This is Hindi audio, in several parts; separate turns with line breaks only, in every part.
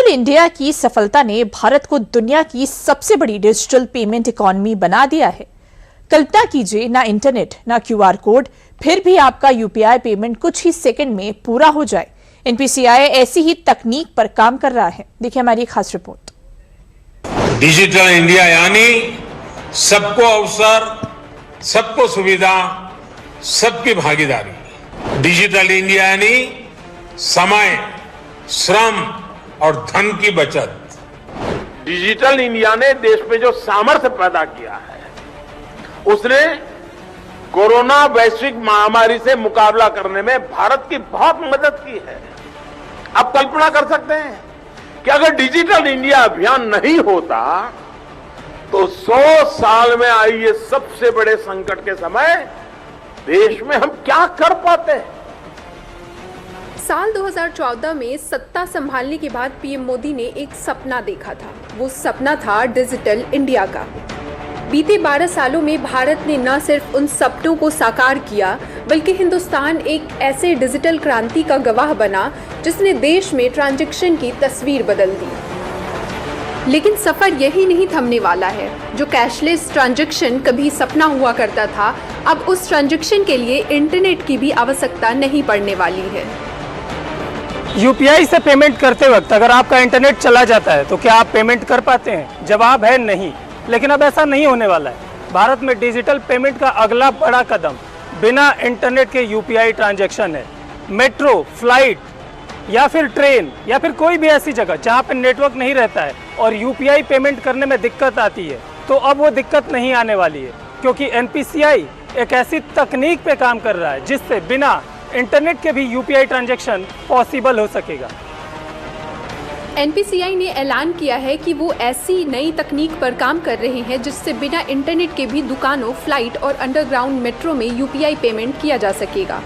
इंडिया की सफलता ने भारत को दुनिया की सबसे बड़ी डिजिटल पेमेंट इकोनॉमी बना दिया है। कल्पना कीजिए, ना इंटरनेट, ना क्यूआर कोड, फिर भी आपका यूपीआई पेमेंट कुछ ही सेकंड में पूरा हो जाए। एनपीसीआई ऐसी ही तकनीक पर काम कर रहा है। देखिए हमारी खास रिपोर्ट।
डिजिटल इंडिया यानी सबको अवसर, सबको सुविधा, सबकी भागीदारी। डिजिटल इंडिया यानी समय, श्रम और धन की बचत।
डिजिटल इंडिया ने देश में जो सामर्थ्य पैदा किया है, उसने कोरोना वैश्विक महामारी से मुकाबला करने में भारत की बहुत मदद की है। आप कल्पना कर सकते हैं कि अगर डिजिटल इंडिया अभियान नहीं होता तो 100 साल में आई ये सबसे बड़े संकट के समय देश में हम क्या कर पाते।
साल 2014 में सत्ता संभालने के बाद पीएम मोदी ने एक सपना देखा था। वो सपना था डिजिटल इंडिया का। बीते 12 सालों में भारत ने न सिर्फ उन सपनों को साकार किया, बल्कि हिंदुस्तान एक ऐसे डिजिटल क्रांति का गवाह बना जिसने देश में ट्रांजैक्शन की तस्वीर बदल दी। लेकिन सफर यही नहीं थमने वाला है। जो कैशलेस ट्रांजैक्शन कभी सपना हुआ करता था, अब उस ट्रांजैक्शन के लिए इंटरनेट की भी आवश्यकता नहीं पड़ने वाली है।
यूपीआई से पेमेंट करते वक्त अगर आपका इंटरनेट चला जाता है तो क्या आप पेमेंट कर पाते हैं? जवाब है नहीं। लेकिन अब ऐसा नहीं होने वाला है। भारत में डिजिटल पेमेंट का अगला बड़ा कदम बिना इंटरनेट के यूपीआई ट्रांजैक्शन है। मेट्रो, फ्लाइट या फिर ट्रेन या फिर कोई भी ऐसी जगह जहां पर नेटवर्क नहीं रहता है और यूपीआई पेमेंट करने में दिक्कत आती है, तो अब वो दिक्कत नहीं आने वाली है, क्योंकि एनपीसीआई एक ऐसी तकनीक पे काम कर रहा है जिससे बिना इंटरनेट के भी यूपीआई ट्रांजैक्शन पॉसिबल हो सकेगा।
एनपीसीआई ने ऐलान किया है कि वो ऐसी नई तकनीक पर काम कर रहे हैं जिससे बिना इंटरनेट के भी दुकानों, फ्लाइट और अंडरग्राउंड मेट्रो में यूपीआई पेमेंट किया जा सकेगा।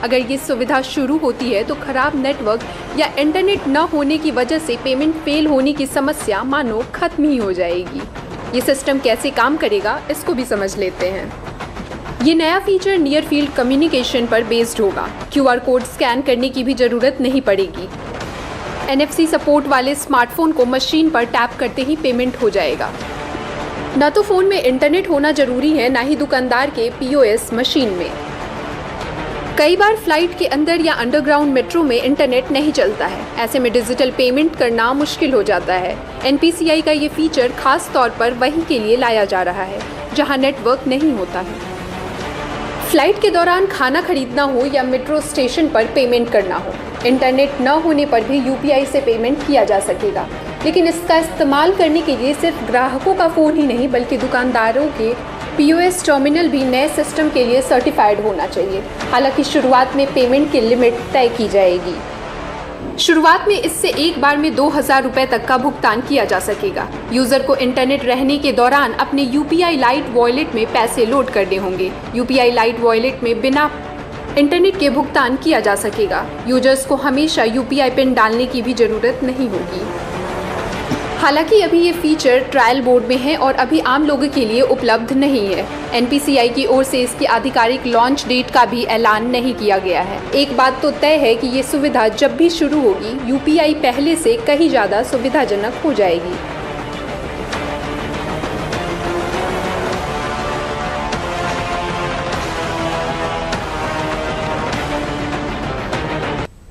अगर ये सुविधा शुरू होती है तो खराब नेटवर्क या इंटरनेट न होने की वजह से पेमेंट फेल होने की समस्या मानो खत्म ही हो जाएगी। ये सिस्टम कैसे काम करेगा, इसको भी समझ लेते हैं। ये नया फीचर नियर फील्ड कम्युनिकेशन पर बेस्ड होगा। क्यूआर कोड स्कैन करने की भी जरूरत नहीं पड़ेगी। एनएफसी सपोर्ट वाले स्मार्टफोन को मशीन पर टैप करते ही पेमेंट हो जाएगा। न तो फ़ोन में इंटरनेट होना जरूरी है, ना ही दुकानदार के पीओएस मशीन में। कई बार फ्लाइट के अंदर या अंडरग्राउंड मेट्रो में इंटरनेट नहीं चलता है। ऐसे में डिजिटल पेमेंट करना मुश्किल हो जाता है। एनपीसीआई का ये फीचर खास तौर पर वहीं के लिए लाया जा रहा है जहां नेटवर्क नहीं होता है। फ्लाइट के दौरान खाना खरीदना हो या मेट्रो स्टेशन पर पेमेंट करना हो, इंटरनेट न होने पर भी यूपीआई से पेमेंट किया जा सकेगा। लेकिन इसका इस्तेमाल करने के लिए सिर्फ ग्राहकों का फ़ोन ही नहीं, बल्कि दुकानदारों के पीओएस टर्मिनल भी नए सिस्टम के लिए सर्टिफाइड होना चाहिए। हालांकि शुरुआत में पेमेंट की लिमिट तय की जाएगी। शुरुआत में इससे एक बार में 2000 रुपये तक का भुगतान किया जा सकेगा। यूजर को इंटरनेट रहने के दौरान अपने यूपीआई लाइट वॉलेट में पैसे लोड करने होंगे। यूपीआई लाइट वॉलेट में बिना इंटरनेट के भुगतान किया जा सकेगा। यूजर्स को हमेशा यूपीआई पिन डालने की भी जरूरत नहीं होगी। हालांकि अभी ये फीचर ट्रायल मोड में है और अभी आम लोगों के लिए उपलब्ध नहीं है। एनपीसीआई की ओर से इसकी आधिकारिक लॉन्च डेट का भी ऐलान नहीं किया गया है। एक बात तो तय है कि ये सुविधा जब भी शुरू होगी, यूपीआई पहले से कहीं ज़्यादा सुविधाजनक हो जाएगी।